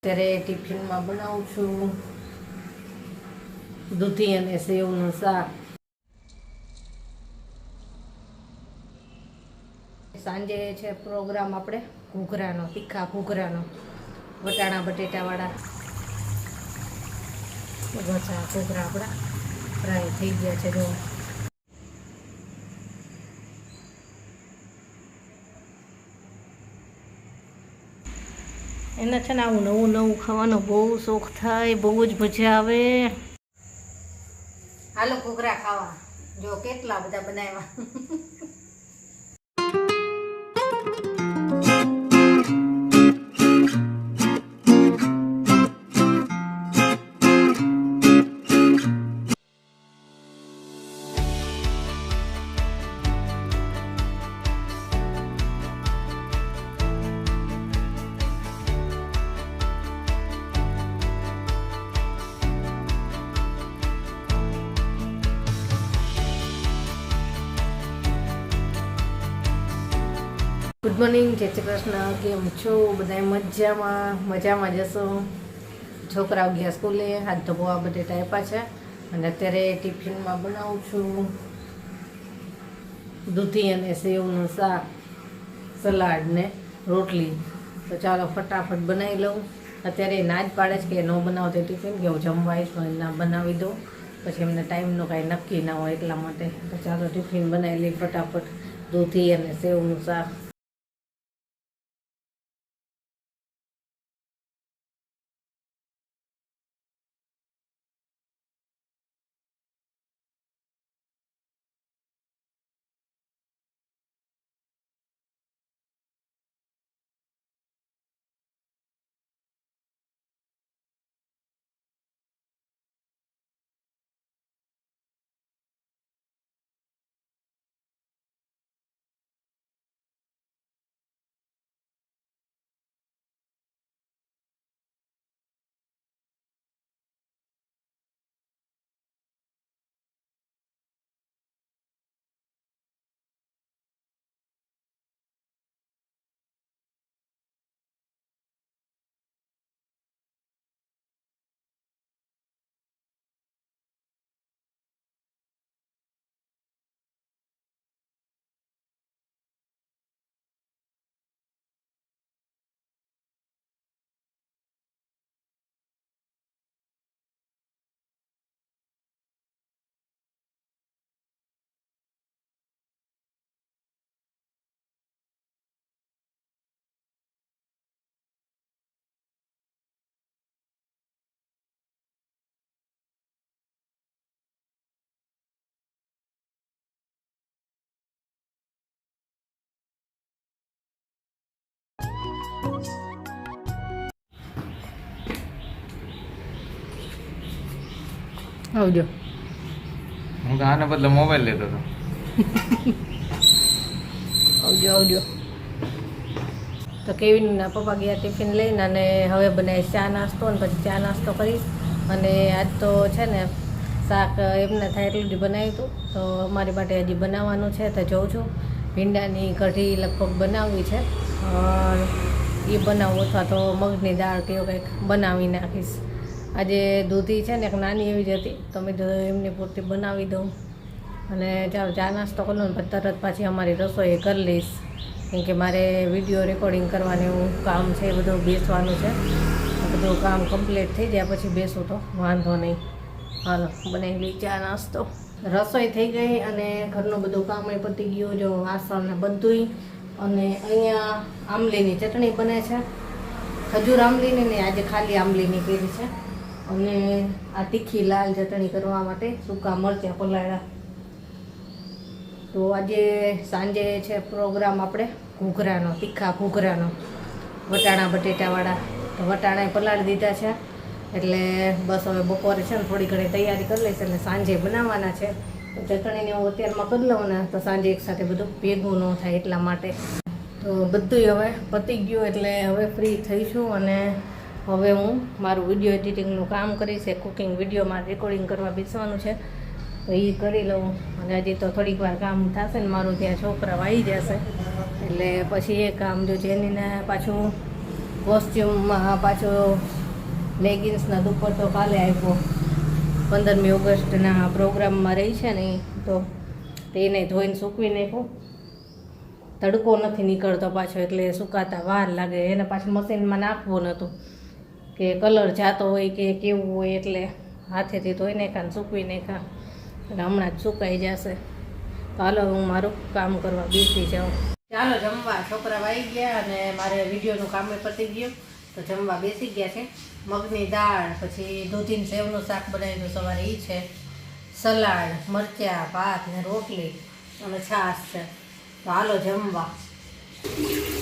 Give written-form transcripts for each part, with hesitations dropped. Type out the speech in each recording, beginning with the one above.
અત્યારે ટિફિનમાં બનાવું છું દૂધી અને સેવનું શાક. સાંજે છે પ્રોગ્રામ આપણે ઘૂઘરાનો, તીખા ઘૂઘરાનો, વટાણા બટેટાવાળા. બસ આ ઘૂઘરા આપણા ફ્રાય થઈ ગયા છે. જો એના છે ને આવું નવું નવું ખાવાનો બહુ શોખ થાય, બહુ જ મજા આવે. હાલો ઘૂઘરા ખાવા. જો કેટલા બધા બનાવ્યા. ગુડ મોર્નિંગ, જય શ્રી કૃષ્ણ. કેમ છો બધા? મજામાં જશો. છોકરાઓ ગયા સ્કૂલે, હાથ ધોવા બટેટા આપ્યા છે અને અત્યારે ટિફિનમાં બનાવું છું દૂધી અને સેવનું શાક, સલાડ ને રોટલી. તો ચાલો ફટાફટ બનાવી લઉં. અત્યારે ના જ પાડે છે કે ન બનાવો તો ટિફિન, કે હું જમવા આવીશ પણ ના બનાવી દઉં, પછી એમને ટાઈમનું કાંઈ નક્કી ના હોય એટલા માટે. તો ચાલો ટિફિન બનાવી લઈ ફટાફટ. દૂધી અને સેવનું શાક. આવજો. હું તો આને બદલે મોબાઈલ લેતો હતો. આવજો. તો કેવીનના પપ્પા ગયા ટિફિન લઈને, અને હવે બનાવીશ ચા નાસ્તો, અને પછી ચા નાસ્તો કરીશ. અને આજ તો છે ને શાક એમને થાય એટલું જ બનાવ્યું હતું, તો અમારી માટે હજી બનાવવાનું છે. તો જોઉં છું, ભીંડાની કઢી લગભગ બનાવવી છે, એ બનાવું, અથવા તો મગની દાળ કે એવું કંઈક બનાવી નાખીશ. આજે દૂધી છે ને એક નાની એવી જ હતી, તો મેં એમની પૂરતી બનાવી દઉં. અને ચાલો ચા નાસ્તો કરી લઉં, તરત પાછી અમારી રસોઈ કરી લઈશ, કેમ કે મારે વિડીયો રેકોર્ડિંગ કરવાનું એવું કામ છે, એ બધું બેસવાનું છે. બધું કામ કમ્પ્લીટ થઈ જાય પછી બેસું તો વાંધો નહીં. હાલો બનાવી લઈ ચા નાસ્તો. રસોઈ થઈ ગઈ અને ઘરનું બધું કામ એ પતી ગયું. જો વાસણ ને બધુંય. અને અહીંયા આંબલીની ચટણી બને છે, ખજૂર આંબલીની ને આજે ખાલી આંબલીની કરી છે. અને આ તીખી લાલ ચટણી કરવા માટે સૂકા મરચાં પલાળ્યા. તો આજે સાંજે છે પ્રોગ્રામ આપણે ઘૂઘરાનો, તીખા ઘૂઘરાનો, વટાણા બટેટાવાળા. તો વટાણા પલાળી દીધા છે, એટલે બસ હવે બપોરે છે ને થોડી ઘણી તૈયારી કરી લઈશ, એટલે સાંજે બનાવવાના છે. તો ચટણીને હું અત્યારમાં કરી લઉં ને, તો સાંજે એકસાથે બધું ભેગું ન થાય એટલા માટે. તો બધું હવે પતી ગયું, એટલે હવે ફ્રી થઈશું. અને હવે હું મારું વિડીયો એડિટિંગનું કામ કરીશ. કુકિંગ વિડીયોમાં રેકોર્ડિંગ કરવા બેસવાનું છે, તો એ કરી લઉં. અને હજી તો થોડીક વાર કામ થશે ને, મારું ત્યાં છોકરાઓ આવી જશે, એટલે પછી એ કામ જો જેનીને પાછું કોસ્ટ્યુમમાં પાછો લેગિન્સના દુપટ્ટો કાલે આપ્યો. 15મી ઓગસ્ટના પ્રોગ્રામમાં રહી છે ને તો તેને ધોઈને સૂકવી નાખ્યું. તડકો નથી નીકળતો પાછો એટલે સુકાતા વાર લાગે. એને પાછું મશીનમાં નાખવું નહોતું કે કલર જાતો હોય કે કેવું હોય, એટલે હાથેથી ધોઈ નાખ્યા ને સૂકવી નાખ્યા એટલે હમણાં જ સુકાઈ જશે. તો હાલો હું મારું કામ કરવા બેસી જાઉં. ચાલો જમવા. છોકરા વાઈ ગયા અને મારે વિડીયોનું કામ પતી ગયું તો જમવા બેસી ગયા છે. મગની દાળ, પછી દૂધીને સેવનું શાક બનાવ્યું સવારે એ છે, સલાડ, મરચાં, ભાત ને રોટલી અને છાશ છે. તો હાલો જમવા.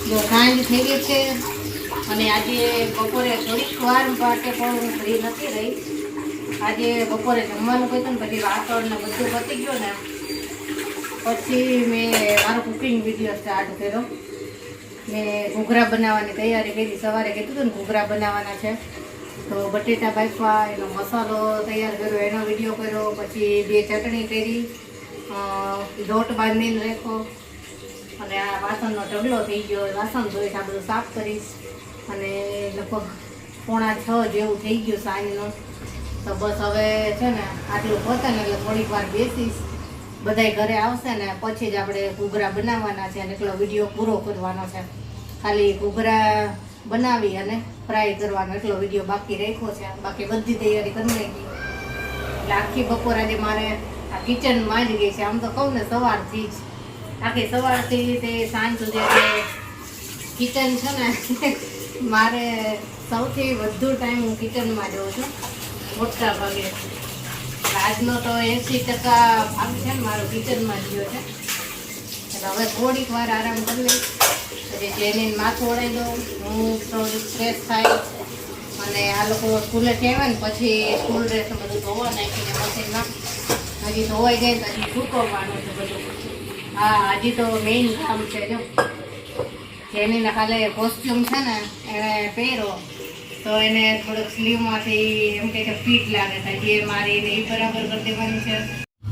જો સાંજ થઈ ગઈ છે અને આજે બપોરે થોડીક વાર માટે પણ હું ફ્રી નથી રહી. આજે બપોરે જમવાનું કહ્યું ને પછી વાસણ ને બધું પતી ગયું ને પછી મેં મારો કુકિંગ વિડીયો સ્ટાર્ટ કર્યો. મેં ઘૂઘરા બનાવવાની તૈયારી કરી. સવારે કીધું હતું ને ઘૂઘરા બનાવવાના છે તો બટેટા બાફવા, એનો મસાલો તૈયાર કર્યો, એનો વિડીયો કર્યો. પછી 2 ચટણી કરી, લોટ બાંધીને રાખ્યો અને આ વાસણનો ઢગલો થઈ ગયો. વાસણ ધોઈશ, આ બધું સાફ કરીશ અને લગભગ 5:45 જેવું થઈ ગયું સાંજનું. તો બસ હવે છે ને આટલું પતે ને એટલે થોડીક વાર બેસીશ. બધાય ઘરે આવશે ને પછી જ આપણે ઘૂઘરા બનાવવાના છે અને એટલો વિડીયો પૂરો કરવાનો છે. ખાલી ઘૂઘરા બનાવી અને ફ્રાય કરવાનો એટલો વિડીયો બાકી રાખ્યો છે. બાકી બધી તૈયારી કરી નાખી. એટલે આખી બપોર આજે મારે આ કિચનમાં જ ગઈ છે. આમ તો કહું ને સવારથી જ, આખી સવારથી તે સાંજ સુધી આજે કિચન છે ને મારે સૌથી વધુ ટાઈમ હું કિચનમાં જાઉં છું મોટા ભાગે. આજનો તો 80% ભાગ છે ને મારો કિચનમાં જ ગયો છે. એટલે હવે થોડીક વાર આરામ કરી લઈશ, પછી જેની માથું ઓળાઈ દઉં, હું થોડુંક ફ્રેશ થાય અને આ લોકો સ્કૂલેથી આવ્યા ને પછી સ્કૂલ ડ્રેસ બધું ધોવા નાખીને મશીનમાં હજી ધોવાઈ જાય તો હજી સૂકવવાનું છે બધું. હા, હજી તો મેઇન કામ છે. જો જેનીને કાલે કોસ્ટ્યુમ છે ને એણે પહેરો તો એને થોડુંક સ્લીવમાંથી એમ કે ફિટ લાગે છે. જે મારી એને એ બરાબર કરી દેવાની છે.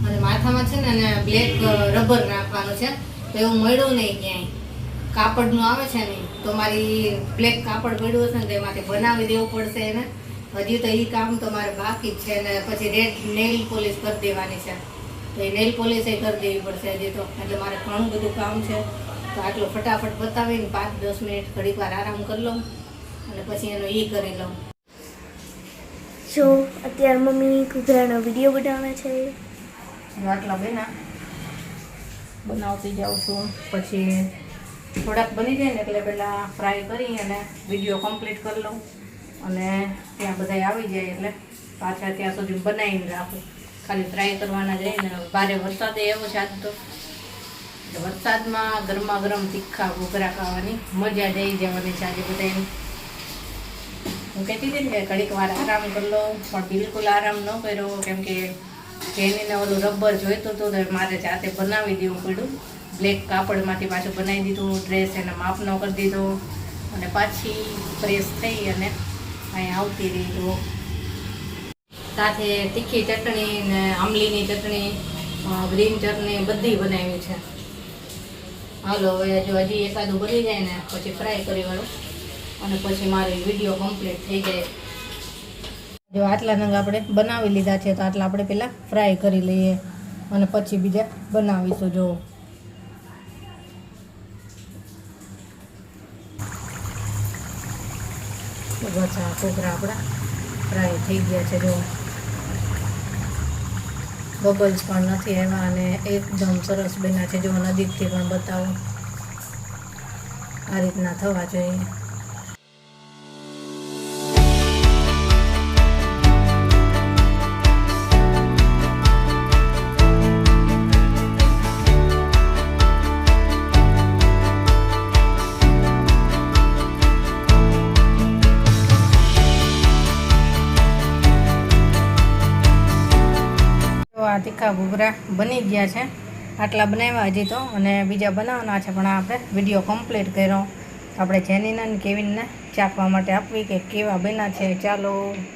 અને માથામાં છે ને એને બ્લેક રબર નાખવાનું છે. તો એવું મળ્યું નહીં ક્યાંય. કાપડનું આવે છે ને તો મારી બ્લેક કાપડ પડ્યું હશે ને તો એમાંથી બનાવી દેવું પડશે એને. હજી તો એ કામ તો મારે બાકી જ છે. અને પછી રેડ નેલ પોલિશ કરી દેવાની છે. તો એ નેલ પોલિશ કરી દેવી પડશે હજી તો. એટલે મારે ઘણું બધું કામ છે. તો આટલું ફટાફટ બતાવીને 5-10 મિનિટ ઘડીક વાર આરામ કરી લઉં અને પછી એનો એ કરી લઉં. જો અત્યારે મમ્મી ઘૂઘરાનો વિડીયો બનાવે છે. આટલા બેના બનાવતી જાઉં છું. પછી થોડાક બની જાય ને એટલે પહેલાં ફ્રાય કરી અને વિડીયો કમ્પ્લીટ કરી લઉં અને ત્યાં બધા આવી જાય એટલે પાછા ત્યાં સુધી બનાવીને રાખું. ખાલી ફ્રાય કરવાના જાય ને. ભારે વરસાદ એવો છે આજ તો. વરસાદમાં ગરમા ગરમ તીખા ઘૂઘરા ખાવાની મજા જઈ જવાની છે આજે બધાની. હું કહેતી હતી ને કે ઘડીક વાર આરામ કરી લો, પણ બિલકુલ આરામ ન કર્યો કેમ કે જેનીને ઓલું રબર જોઈતું હતું તો મારે જાતે બનાવી દેવું પડ્યું. બ્લેક કાપડમાંથી પાછું બનાવી દીધું, ડ્રેસ એને માપનો કરી દીધો અને પાછી પ્રેસ થઈ અને અહીંયા આવતી રહી. તો સાથે તીખી ચટણી ને આંબલીની ચટણી, ગ્રીન ચટણી બધી બનાવી છે. હાલો હવે જો હજી એકાદું બની જાય ને પછી ફ્રાય કરી વાળું અને પછી મારી વિડીયો કમ્પ્લીટ થઈ જાય. જો આટલા નંગ આપણે બનાવી લીધા છે તો આટલા આપણે પહેલાં ફ્રાય કરી લઈએ અને પછી બીજા બનાવીશું. જો બસ આ ઘૂઘરા આપણા ફ્રાય થઈ ગયા છે. જો બબલ્સ પણ નથી આવ્યા અને એકદમ સરસ બન્યા છે. જો નજીકથી પણ બતાવો, આ રીતના થવા જોઈએ. આ તીખા ઘૂઘરા બની ગયા છે. આટલા બનાવ્યા હજી તો અને બીજા બનાવવાના છે પણ આપણે વિડીયો કમ્પ્લીટ કર્યો. આપણે જેનીના અને કેવિનને ચાખવા માટે આપવી કે કેવા બન્યા છે. ચાલો,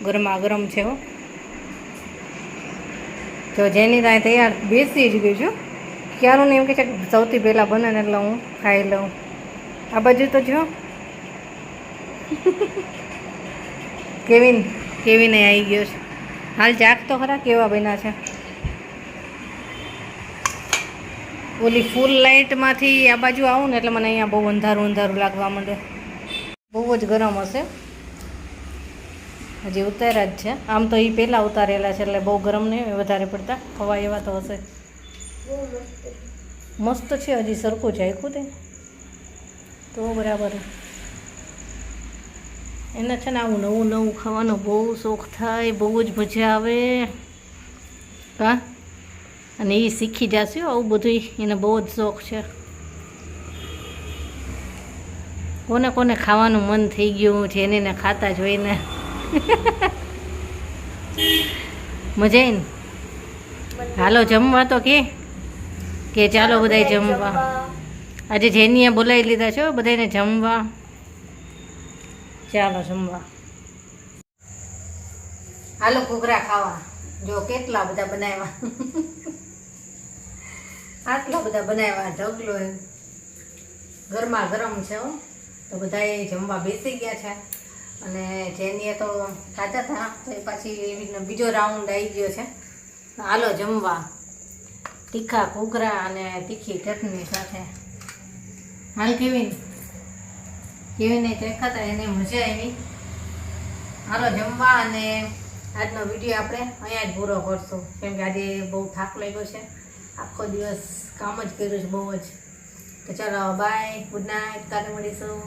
ગરમા ગરમ છે. હો તો જેની ત્યાં તૈયાર બેસી જ ગઈ છું. ક્યારું એમ કે છે કે સૌથી પહેલાં બને ને એટલે હું ખાઈ લઉં. આ બાજુ તો જો કેવીને આવી ગયો છે. હાલ ચાક તો ખરા કેવા બન્યા છે. ઓલી ફૂલ લાઇટમાંથી આ બાજુ આવું ને એટલે મને અહીંયા બહુ અંધારું લાગવા માંડે. બહુ જ ગરમ હશે. હજી ઉતાર્યા જ છે. આમ તો એ પહેલાં ઉતારેલા છે એટલે બહુ ગરમ નહીં વધારે પડતા હવા એવા તો હશે. મસ્ત છે. હજી સરખું છે આખું તે તો બરાબર. એને છે ને આવું નવું ખાવાનો બહુ શોખ થાય, બહુ જ મજા આવે. હા, અને એ શીખી જશે આવું બધું. એને બહુ જ શોખ છે. કોને કોને ખાવાનું મન થઈ ગયું છે એને ખાતા જોઈને. મજા આવી ને. હાલો જમવા તો કે ચાલો બધાય જમવા. આજે જેનીએ બોલાવી લીધા છો બધાને જમવા. ચાલો જમવા. હાલો ઘૂઘરા ખાવા. જો કેટલા બધા બનાવ્યા. આટલા બધા બનાવ્યા. ઢગલો એમ ગરમા ગરમ છે હો. તો બધાએ જમવા બેસી ગયા છે. અને જેનીએ તો ખાતા હતા તો એ પાછી એવી બીજો રાઉન્ડ આવી ગયો છે. હાલો જમવા. તીખા ઘૂઘરા અને તીખી ચટણી સાથે. હાલ કેવીને દેખાતા એને મજા આવી. હાલો જમવા. અને આજનો વિડીયો આપણે અહીંયા જ પૂરો કરશું કેમ કે આજે બહુ થાક લાગ્યો છે. આખો દિવસ કામ જ કર્યું છે બહુ જ. તો ચાલો બાય, ગુડ નાઇટ. કાલે મળીશું.